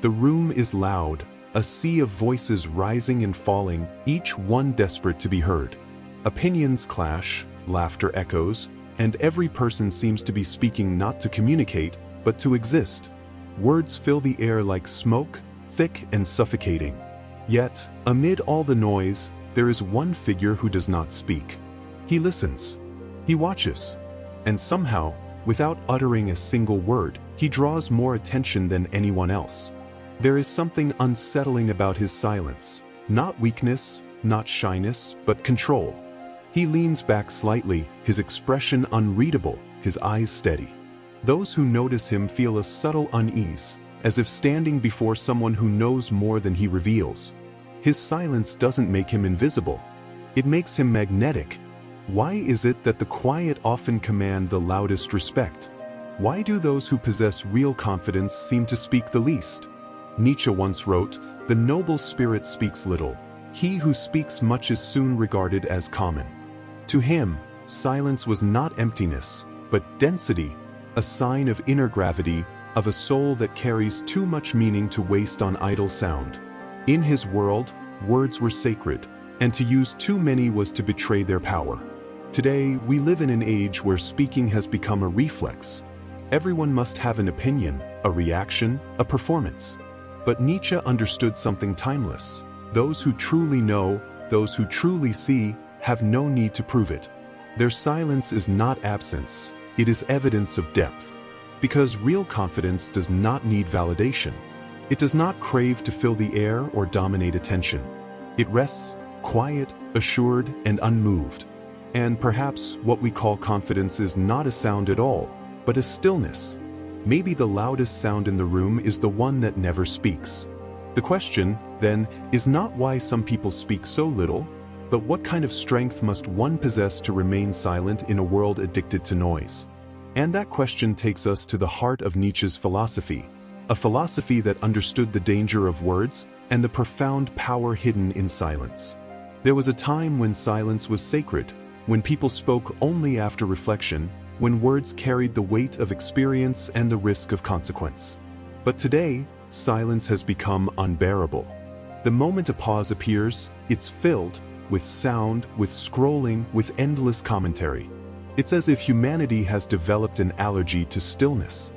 The room is loud, a sea of voices rising and falling, each one desperate to be heard. Opinions clash, laughter echoes, and every person seems to be speaking not to communicate, but to exist. Words fill the air like smoke, thick and suffocating. Yet, amid all the noise, there is one figure who does not speak. He listens. He watches. And somehow, without uttering a single word, he draws more attention than anyone else. There is something unsettling about his silence. Not weakness, not shyness, but control. He leans back slightly, his expression unreadable, his eyes steady. Those who notice him feel a subtle unease, as if standing before someone who knows more than he reveals. His silence doesn't make him invisible. It makes him magnetic. Why is it that the quiet often command the loudest respect? Why do those who possess real confidence seem to speak the least? Nietzsche once wrote, "The noble spirit speaks little. He who speaks much is soon regarded as common." To him, silence was not emptiness, but density, a sign of inner gravity, of a soul that carries too much meaning to waste on idle sound. In his world, words were sacred, and to use too many was to betray their power. Today, we live in an age where speaking has become a reflex. Everyone must have an opinion, a reaction, a performance. But Nietzsche understood something timeless. Those who truly know, those who truly see, have no need to prove it. Their silence is not absence, it is evidence of depth. Because real confidence does not need validation. It does not crave to fill the air or dominate attention. It rests, quiet, assured, and unmoved. And perhaps what we call confidence is not a sound at all, but a stillness. Maybe the loudest sound in the room is the one that never speaks. The question, then, is not why some people speak so little, but what kind of strength must one possess to remain silent in a world addicted to noise? And that question takes us to the heart of Nietzsche's philosophy, a philosophy that understood the danger of words and the profound power hidden in silence. There was a time when silence was sacred, when people spoke only after reflection, when words carried the weight of experience and the risk of consequence. But today, silence has become unbearable. The moment a pause appears, it's filled with sound, with scrolling, with endless commentary. It's as if humanity has developed an allergy to stillness.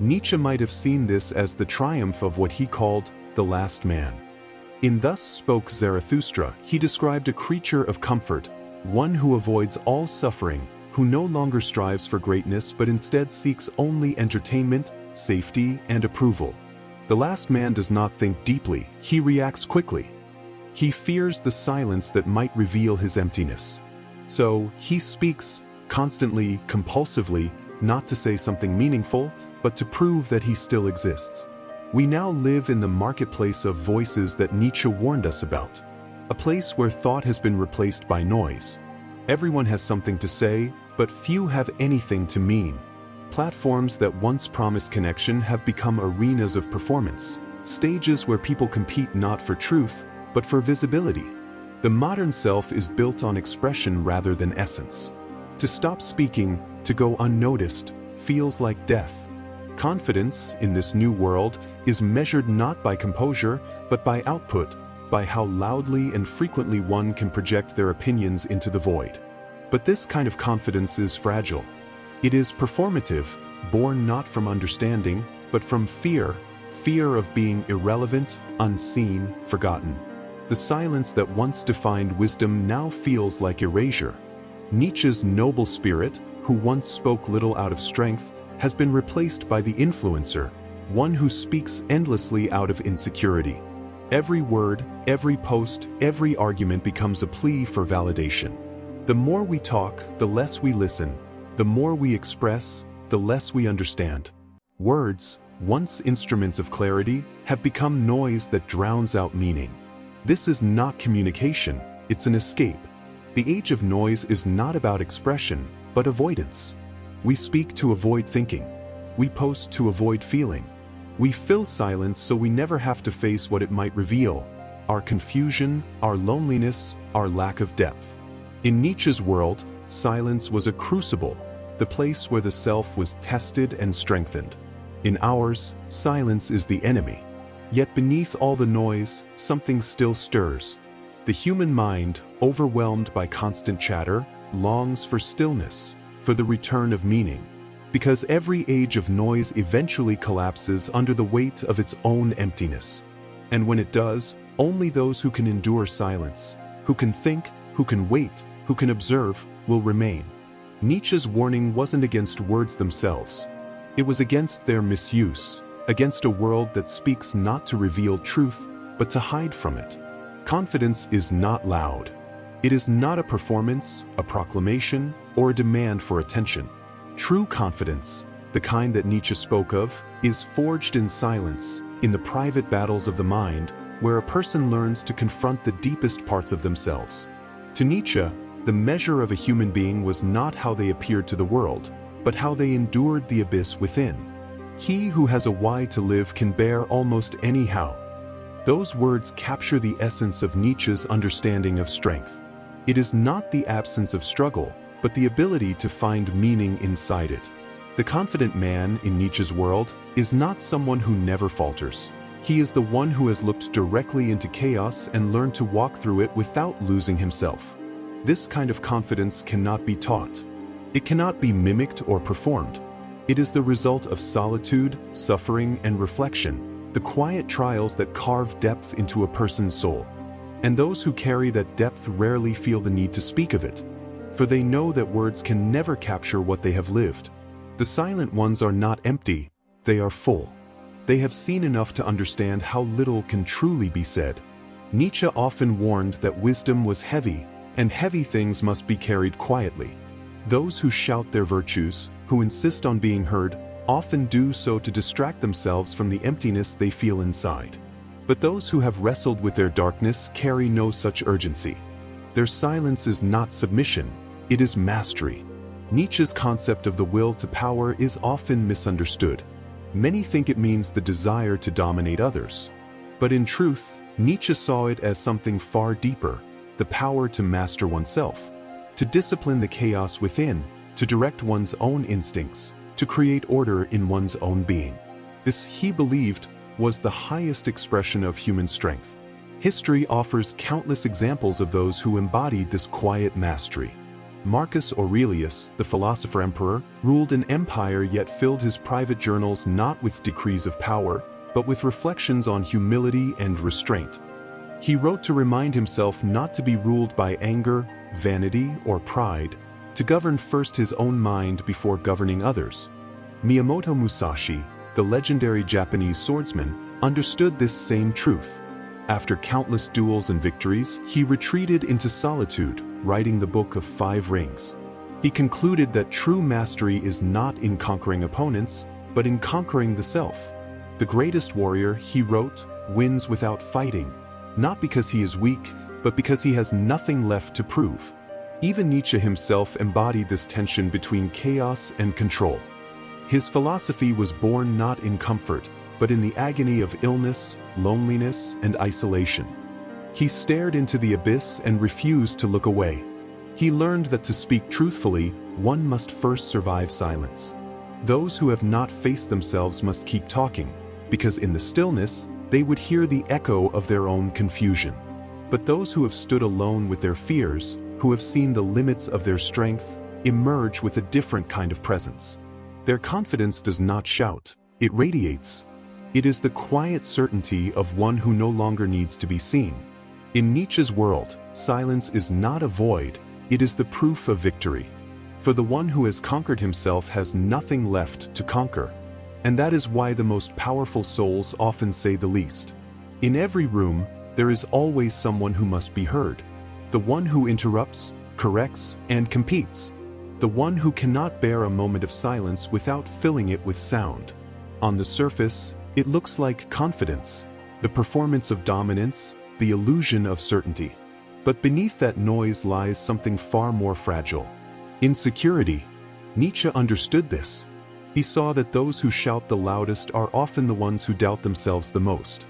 Nietzsche might have seen this as the triumph of what he called the last man. In Thus Spoke Zarathustra, he described a creature of comfort, one who avoids all suffering, who no longer strives for greatness but instead seeks only entertainment, safety, and approval. The last man does not think deeply, he reacts quickly. He fears the silence that might reveal his emptiness. So, he speaks, constantly, compulsively, not to say something meaningful, but to prove that he still exists. We now live in the marketplace of voices that Nietzsche warned us about. A place where thought has been replaced by noise. Everyone has something to say, but few have anything to mean. Platforms that once promised connection have become arenas of performance, stages where people compete not for truth, but for visibility. The modern self is built on expression rather than essence. To stop speaking, to go unnoticed, feels like death. Confidence, in this new world, is measured not by composure, but by output, by how loudly and frequently one can project their opinions into the void. But this kind of confidence is fragile. It is performative, born not from understanding, but from fear, fear of being irrelevant, unseen, forgotten. The silence that once defined wisdom now feels like erasure. Nietzsche's noble spirit, who once spoke little out of strength, has been replaced by the influencer, one who speaks endlessly out of insecurity. Every word, every post, every argument becomes a plea for validation. The more we talk, the less we listen. The more we express, the less we understand. Words, once instruments of clarity, have become noise that drowns out meaning. This is not communication, it's an escape. The age of noise is not about expression, but avoidance. We speak to avoid thinking. We post to avoid feeling. We fill silence so we never have to face what it might reveal: our confusion, our loneliness, our lack of depth. In Nietzsche's world, silence was a crucible, the place where the self was tested and strengthened. In ours, silence is the enemy. Yet beneath all the noise, something still stirs. The human mind, overwhelmed by constant chatter, longs for stillness, for the return of meaning. Because every age of noise eventually collapses under the weight of its own emptiness. And when it does, only those who can endure silence, who can think, who can wait, who can observe, will remain. Nietzsche's warning wasn't against words themselves. It was against their misuse, against a world that speaks not to reveal truth, but to hide from it. Confidence is not loud. It is not a performance, a proclamation, or a demand for attention. True confidence, the kind that Nietzsche spoke of, is forged in silence, in the private battles of the mind, where a person learns to confront the deepest parts of themselves. To Nietzsche, the measure of a human being was not how they appeared to the world, but how they endured the abyss within. He who has a why to live can bear almost any how. Those words capture the essence of Nietzsche's understanding of strength. It is not the absence of struggle, but the ability to find meaning inside it. The confident man in Nietzsche's world is not someone who never falters. He is the one who has looked directly into chaos and learned to walk through it without losing himself. This kind of confidence cannot be taught. It cannot be mimicked or performed. It is the result of solitude, suffering, and reflection, the quiet trials that carve depth into a person's soul. And those who carry that depth rarely feel the need to speak of it, for they know that words can never capture what they have lived. The silent ones are not empty, they are full. They have seen enough to understand how little can truly be said. Nietzsche often warned that wisdom was heavy, and heavy things must be carried quietly. Those who shout their virtues, who insist on being heard, often do so to distract themselves from the emptiness they feel inside. But those who have wrestled with their darkness carry no such urgency. Their silence is not submission, it is mastery. Nietzsche's concept of the will to power is often misunderstood. Many think it means the desire to dominate others. But in truth, Nietzsche saw it as something far deeper, the power to master oneself, to discipline the chaos within, to direct one's own instincts, to create order in one's own being. This, he believed, was the highest expression of human strength. History offers countless examples of those who embodied this quiet mastery. Marcus Aurelius, the philosopher-emperor, ruled an empire yet filled his private journals not with decrees of power, but with reflections on humility and restraint. He wrote to remind himself not to be ruled by anger, vanity, or pride, to govern first his own mind before governing others. Miyamoto Musashi, the legendary Japanese swordsman, understood this same truth. After countless duels and victories, he retreated into solitude, writing the Book of 5 Rings. He concluded that true mastery is not in conquering opponents, but in conquering the self. The greatest warrior, he wrote, wins without fighting, not because he is weak, but because he has nothing left to prove. Even Nietzsche himself embodied this tension between chaos and control. His philosophy was born not in comfort, but in the agony of illness, loneliness, and isolation. He stared into the abyss and refused to look away. He learned that to speak truthfully, one must first survive silence. Those who have not faced themselves must keep talking, because in the stillness, they would hear the echo of their own confusion. But those who have stood alone with their fears, who have seen the limits of their strength, emerge with a different kind of presence. Their confidence does not shout, it radiates. It is the quiet certainty of one who no longer needs to be seen. In Nietzsche's world, silence is not a void, it is the proof of victory. For the one who has conquered himself has nothing left to conquer. And that is why the most powerful souls often say the least. In every room, there is always someone who must be heard. The one who interrupts, corrects, and competes. The one who cannot bear a moment of silence without filling it with sound. On the surface, it looks like confidence, the performance of dominance, the illusion of certainty. But beneath that noise lies something far more fragile. Insecurity. Nietzsche understood this. He saw that those who shout the loudest are often the ones who doubt themselves the most.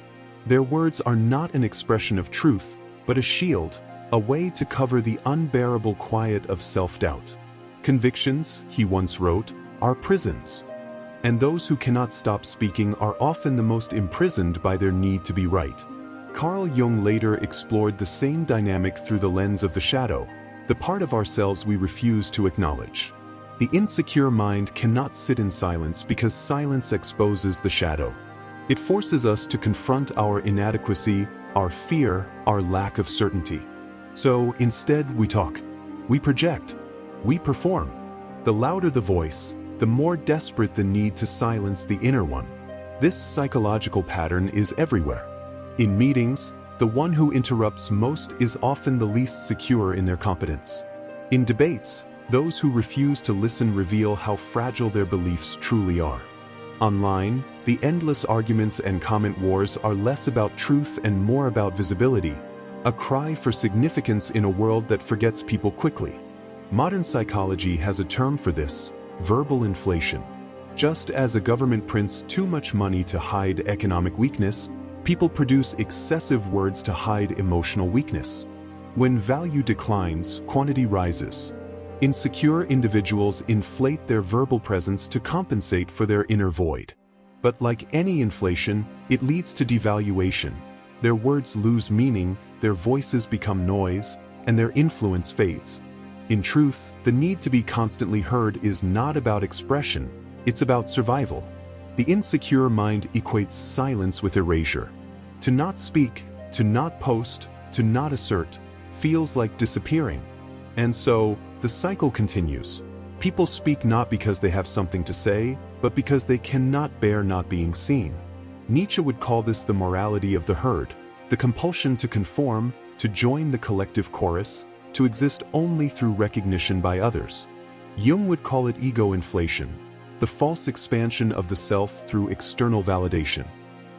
Their words are not an expression of truth, but a shield, a way to cover the unbearable quiet of self-doubt. Convictions, he once wrote, are prisons. and those who cannot stop speaking are often the most imprisoned by their need to be right. Carl Jung later explored the same dynamic through the lens of the shadow, the part of ourselves we refuse to acknowledge. The insecure mind cannot sit in silence because silence exposes the shadow. It forces us to confront our inadequacy, our fear, our lack of certainty. So instead we talk. We project. We perform. The louder the voice, the more desperate the need to silence the inner one. This psychological pattern is everywhere. In meetings, the one who interrupts most is often the least secure in their competence. In debates, those who refuse to listen reveal how fragile their beliefs truly are. Online, the endless arguments and comment wars are less about truth and more about visibility, a cry for significance in a world that forgets people quickly. Modern psychology has a term for this: verbal inflation. Just as a government prints too much money to hide economic weakness, people produce excessive words to hide emotional weakness. When value declines, quantity rises. Insecure individuals inflate their verbal presence to compensate for their inner void. But like any inflation, it leads to devaluation. Their words lose meaning, their voices become noise, and their influence fades. In truth, the need to be constantly heard is not about expression, it's about survival. The insecure mind equates silence with erasure. To not speak, to not post, to not assert, feels like disappearing. And so, the cycle continues. People speak not because they have something to say, but because they cannot bear not being seen. Nietzsche would call this the morality of the herd, the compulsion to conform, to join the collective chorus, to exist only through recognition by others. Jung would call it ego inflation, the false expansion of the self through external validation.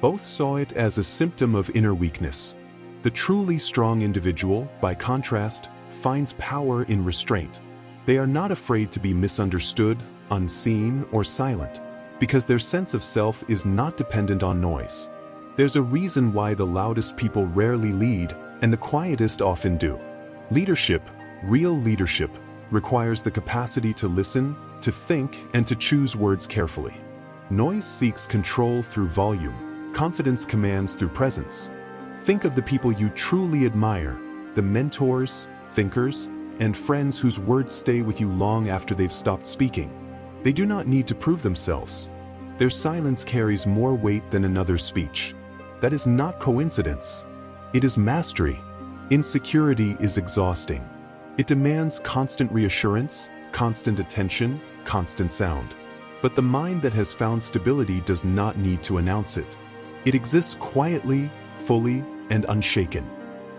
Both saw it as a symptom of inner weakness. The truly strong individual, by contrast, finds power in restraint. They are not afraid to be misunderstood, unseen, or silent, because their sense of self is not dependent on noise. There's a reason why the loudest people rarely lead, and the quietest often do. Leadership, real leadership, requires the capacity to listen, to think, and to choose words carefully. Noise seeks control through volume. Confidence commands through presence. Think of the people you truly admire, the mentors, thinkers, and friends whose words stay with you long after they've stopped speaking. They do not need to prove themselves. Their silence carries more weight than another's speech. That is not coincidence. It is mastery. Insecurity is exhausting. It demands constant reassurance, constant attention, constant sound. But the mind that has found stability does not need to announce it. It exists quietly, fully, and unshaken.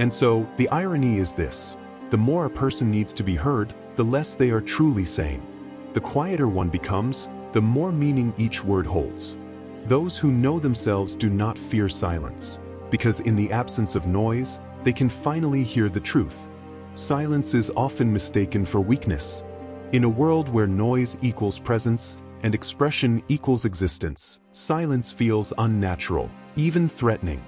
And so, the irony is this: the more a person needs to be heard, the less they are truly saying. The quieter one becomes, the more meaning each word holds. Those who know themselves do not fear silence, because in the absence of noise, they can finally hear the truth. Silence is often mistaken for weakness. In a world where noise equals presence, and expression equals existence, silence feels unnatural, even threatening.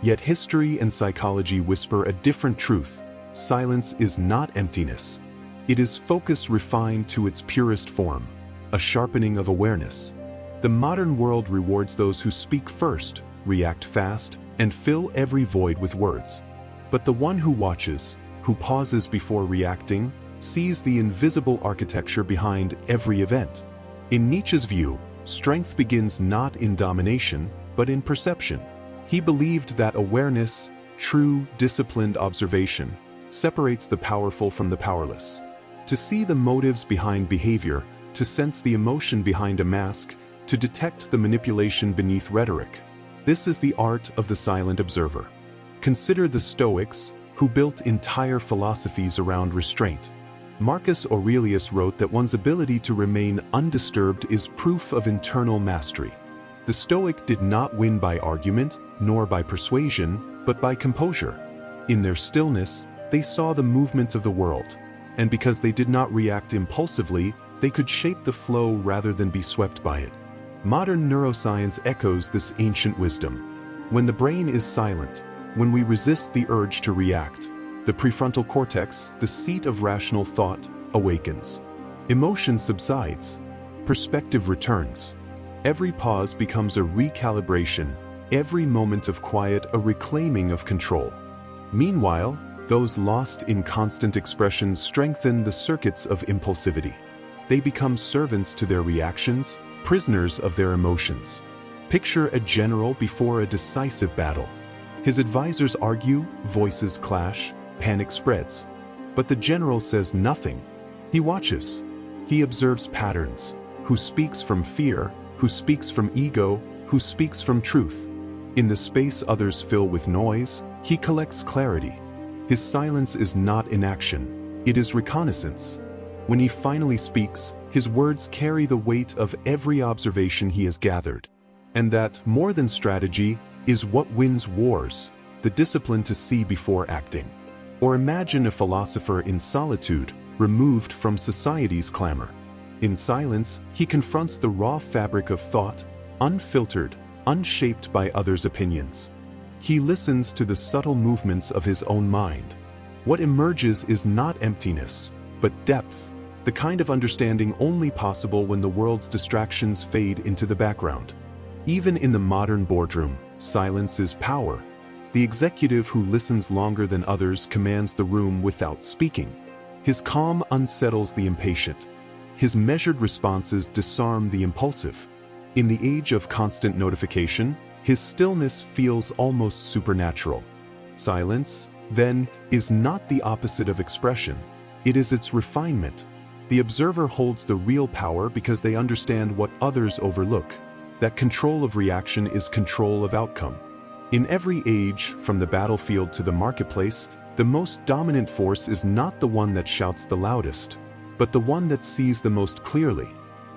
Yet history and psychology whisper a different truth. Silence is not emptiness. It is focus refined to its purest form, a sharpening of awareness. The modern world rewards those who speak first, react fast, and fill every void with words. But the one who watches, who pauses before reacting, sees the invisible architecture behind every event. In Nietzsche's view, strength begins not in domination, but in perception. He believed that awareness, true, disciplined observation, separates the powerful from the powerless. To see the motives behind behavior, to sense the emotion behind a mask, to detect the manipulation beneath rhetoric. This is the art of the silent observer. Consider the Stoics, who built entire philosophies around restraint. Marcus Aurelius wrote that one's ability to remain undisturbed is proof of internal mastery. The Stoic did not win by argument, nor by persuasion, but by composure. In their stillness, they saw the movement of the world, and because they did not react impulsively, they could shape the flow rather than be swept by it. Modern neuroscience echoes this ancient wisdom. When the brain is silent, when we resist the urge to react, the prefrontal cortex, the seat of rational thought, awakens. Emotion subsides. Perspective returns. Every pause becomes a recalibration, every moment of quiet a reclaiming of control. Meanwhile, those lost in constant expression strengthen the circuits of impulsivity. They become servants to their reactions, prisoners of their emotions. Picture a general before a decisive battle. His advisors argue, voices clash, panic spreads. But the general says nothing. He watches. He observes patterns. Who speaks from fear, who speaks from ego, who speaks from truth. In the space others fill with noise, he collects clarity. His silence is not inaction, it is reconnaissance. When he finally speaks, his words carry the weight of every observation he has gathered. And that, more than strategy, is what wins wars, the discipline to see before acting. Or imagine a philosopher in solitude, removed from society's clamor. In silence, he confronts the raw fabric of thought, unfiltered, unshaped by others' opinions. He listens to the subtle movements of his own mind. What emerges is not emptiness, but depth, the kind of understanding only possible when the world's distractions fade into the background. Even in the modern boardroom, silence is power. The executive who listens longer than others commands the room without speaking. His calm unsettles the impatient. His measured responses disarm the impulsive. In the age of constant notification, his stillness feels almost supernatural. Silence, then, is not the opposite of expression. It is its refinement. The observer holds the real power because they understand what others overlook. That control of reaction is control of outcome. In every age, from the battlefield to the marketplace, the most dominant force is not the one that shouts the loudest, but the one that sees the most clearly.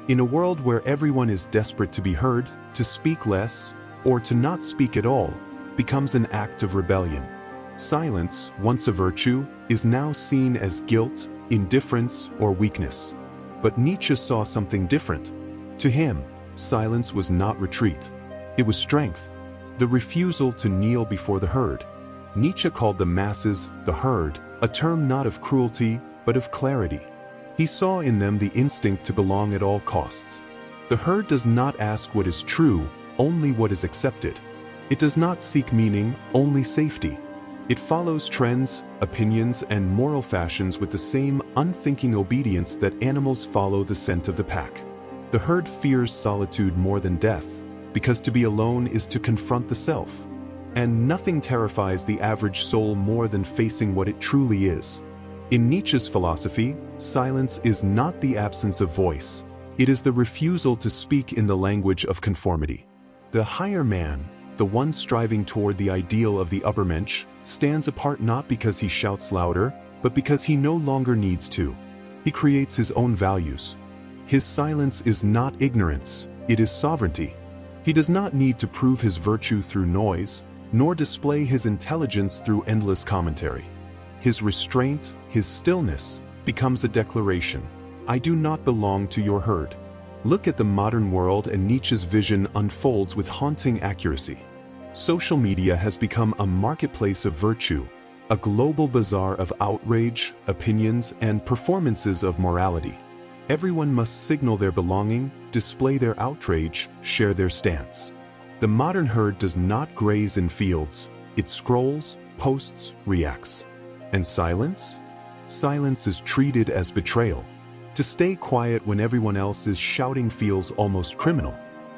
In a world where everyone is desperate to be heard, to speak less, or to not speak at all, becomes an act of rebellion. Silence, once a virtue, is now seen as guilt, indifference, or weakness. But Nietzsche saw something different. To him, silence was not retreat. It was strength. The refusal to kneel before the herd. Nietzsche called the masses, the herd, a term not of cruelty, but of clarity. He saw in them the instinct to belong at all costs. The herd does not ask what is true, only what is accepted. It does not seek meaning, only safety. It follows trends, opinions, and moral fashions with the same unthinking obedience that animals follow the scent of the pack. The herd fears solitude more than death, because to be alone is to confront the self. And nothing terrifies the average soul more than facing what it truly is. In Nietzsche's philosophy, silence is not the absence of voice. It is the refusal to speak in the language of conformity. The higher man, the one striving toward the ideal of the Übermensch, stands apart not because he shouts louder, but because he no longer needs to. He creates his own values. His silence is not ignorance, it is sovereignty. He does not need to prove his virtue through noise, nor display his intelligence through endless commentary. His restraint, his stillness, becomes a declaration. I do not belong to your herd. Look at the modern world and Nietzsche's vision unfolds with haunting accuracy. Social media has become a marketplace of virtue, a global bazaar of outrage, opinions, and performances of morality. Everyone must signal their belonging, display their outrage, share their stance. The modern herd does not graze in fields. It scrolls, posts, reacts. And silence? Silence is treated as betrayal. To stay quiet when everyone else is shouting feels almost criminal.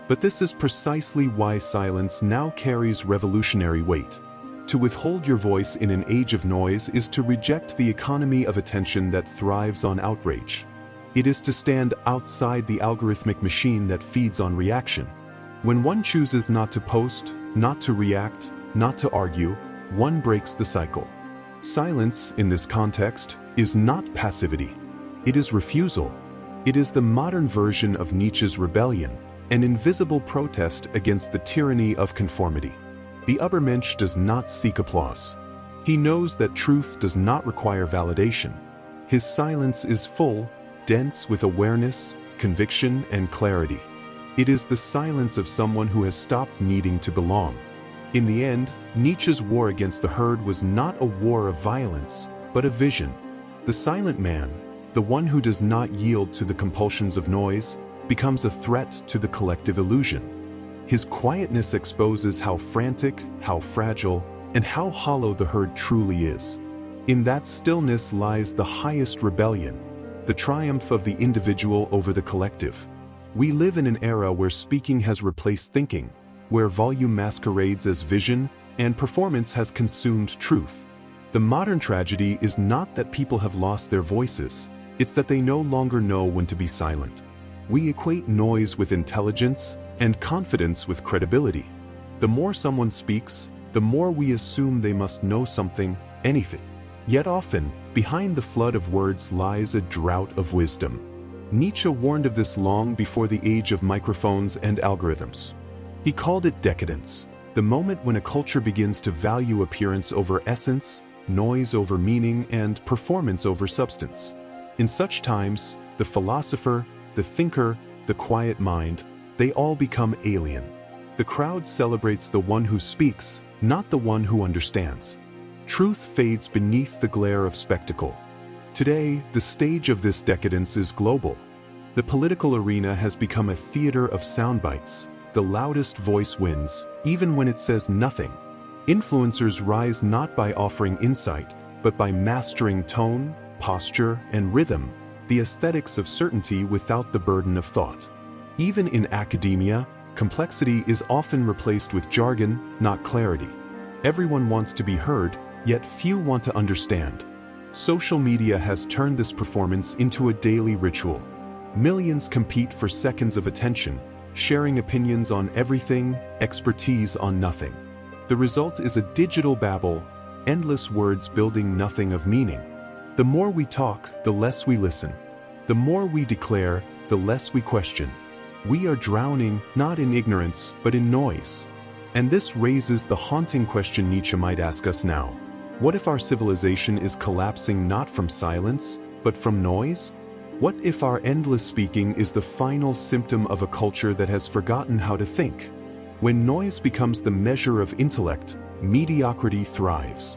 But this is precisely why silence now carries revolutionary weight. To withhold your voice in an age of noise is to reject the economy of attention that thrives on outrage. It is to stand outside the algorithmic machine that feeds on reaction. When one chooses not to post, not to react, not to argue, one breaks the cycle. Silence, in this context, is not passivity. It is refusal. It is the modern version of Nietzsche's rebellion, an invisible protest against the tyranny of conformity. The Übermensch does not seek applause. He knows that truth does not require validation. His silence is full, dense with awareness, conviction, and clarity. It is the silence of someone who has stopped needing to belong. In the end, Nietzsche's war against the herd was not a war of violence, but a vision. The silent man, the one who does not yield to the compulsions of noise, becomes a threat to the collective illusion. His quietness exposes how frantic, how fragile, and how hollow the herd truly is. In that stillness lies the highest rebellion, the triumph of the individual over the collective. We live in an era where speaking has replaced thinking, where volume masquerades as vision, and performance has consumed truth. The modern tragedy is not that people have lost their voices, it's that they no longer know when to be silent. We equate noise with intelligence, and confidence with credibility. The more someone speaks, the more we assume they must know something, anything. Yet often, behind the flood of words lies a drought of wisdom. Nietzsche warned of this long before the age of microphones and algorithms. He called it decadence, the moment when a culture begins to value appearance over essence, noise over meaning, and performance over substance. In such times, the philosopher, the thinker, the quiet mind, they all become alien. The crowd celebrates the one who speaks, not the one who understands. Truth fades beneath the glare of spectacle. Today, the stage of this decadence is global. The political arena has become a theater of soundbites. The loudest voice wins, even when it says nothing. Influencers rise not by offering insight, but by mastering tone, posture, and rhythm, the aesthetics of certainty without the burden of thought. Even in academia, complexity is often replaced with jargon, not clarity. Everyone wants to be heard, yet few want to understand. Social media has turned this performance into a daily ritual. Millions compete for seconds of attention, sharing opinions on everything, expertise on nothing. The result is a digital babble, endless words building nothing of meaning. The more we talk, the less we listen. The more we declare, the less we question. We are drowning not in ignorance, but in noise. And this raises the haunting question Nietzsche might ask us now. What if our civilization is collapsing not from silence, but from noise? What if our endless speaking is the final symptom of a culture that has forgotten how to think? When noise becomes the measure of intellect, mediocrity thrives.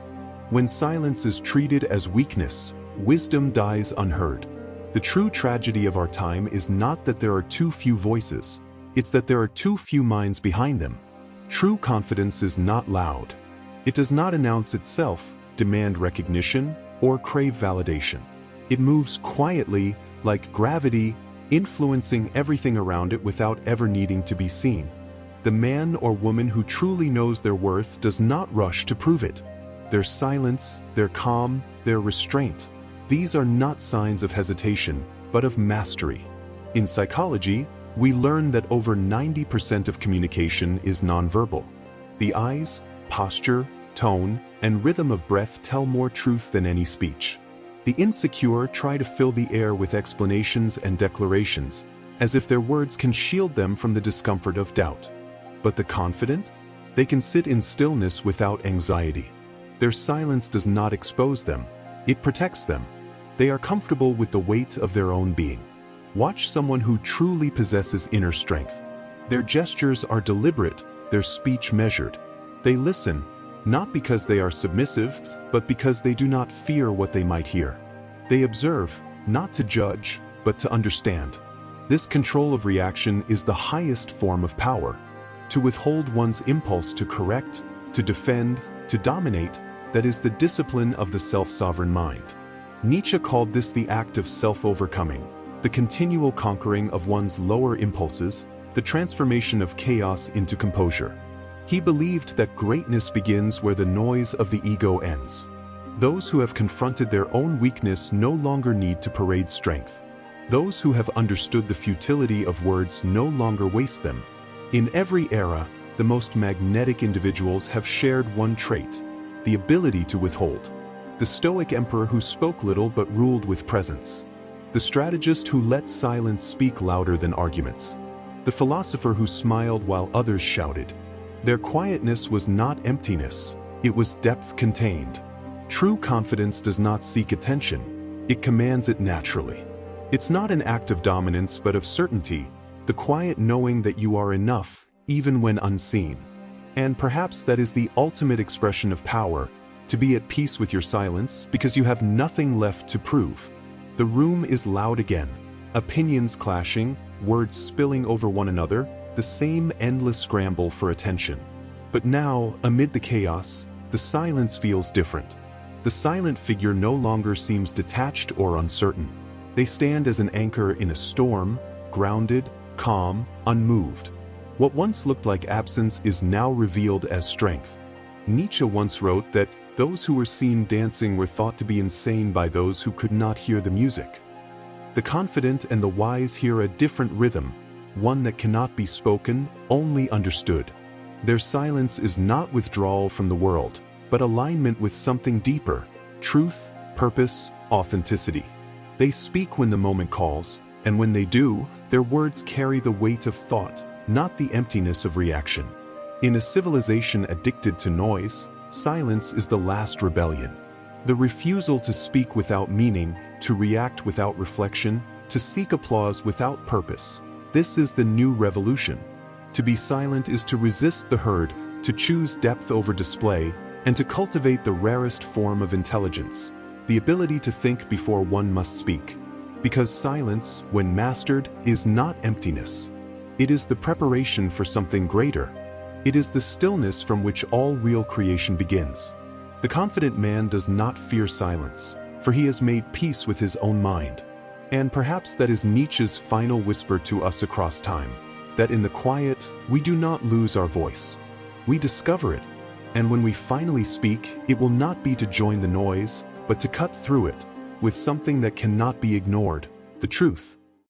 When silence is treated as weakness, wisdom dies unheard. The true tragedy of our time is not that there are too few voices, it's that there are too few minds behind them. True confidence is not loud. It does not announce itself, demand recognition, or crave validation. It moves quietly, like gravity, influencing everything around it without ever needing to be seen. The man or woman who truly knows their worth does not rush to prove it. Their silence, their calm, their restraint, these are not signs of hesitation, but of mastery. In psychology, we learn that over 90% of communication is nonverbal. The eyes, posture, tone, and rhythm of breath tell more truth than any speech. The insecure try to fill the air with explanations and declarations, as if their words can shield them from the discomfort of doubt. But the confident? They can sit in stillness without anxiety. Their silence does not expose them, it protects them. They are comfortable with the weight of their own being. Watch someone who truly possesses inner strength. Their gestures are deliberate, their speech measured. They listen, not because they are submissive, but because they do not fear what they might hear. They observe, not to judge, but to understand. This control of reaction is the highest form of power. To withhold one's impulse to correct, to defend, to dominate, that is the discipline of the self-sovereign mind. Nietzsche called this the act of self-overcoming, the continual conquering of one's lower impulses, the transformation of chaos into composure. He believed that greatness begins where the noise of the ego ends. Those who have confronted their own weakness no longer need to parade strength. Those who have understood the futility of words no longer waste them. In every era, the most magnetic individuals have shared one trait: the ability to withhold. The Stoic emperor who spoke little but ruled with presence. The strategist who let silence speak louder than arguments. The philosopher who smiled while others shouted. Their quietness was not emptiness, it was depth contained. True confidence does not seek attention, it commands it naturally. It's not an act of dominance but of certainty, the quiet knowing that you are enough, even when unseen. And perhaps that is the ultimate expression of power, to be at peace with your silence because you have nothing left to prove. The room is loud again, opinions clashing, words spilling over one another, the same endless scramble for attention. But now, amid the chaos, the silence feels different. The silent figure no longer seems detached or uncertain. They stand as an anchor in a storm, grounded, calm, unmoved. What once looked like absence is now revealed as strength. Nietzsche once wrote that those who were seen dancing were thought to be insane by those who could not hear the music. The confident and the wise hear a different rhythm, one that cannot be spoken, only understood. Their silence is not withdrawal from the world, but alignment with something deeper: truth, purpose, authenticity. They speak when the moment calls, and when they do, their words carry the weight of thought, not the emptiness of reaction. In a civilization addicted to noise, silence is the last rebellion. The refusal to speak without meaning, to react without reflection, to seek applause without purpose. This is the new revolution. To be silent is to resist the herd, to choose depth over display, and to cultivate the rarest form of intelligence, the ability to think before one must speak. Because silence, when mastered, is not emptiness. It is the preparation for something greater. It is the stillness from which all real creation begins. The confident man does not fear silence, for he has made peace with his own mind. And perhaps that is Nietzsche's final whisper to us across time, that in the quiet, we do not lose our voice. We discover it, and when we finally speak, it will not be to join the noise, but to cut through it, with something that cannot be ignored: the truth.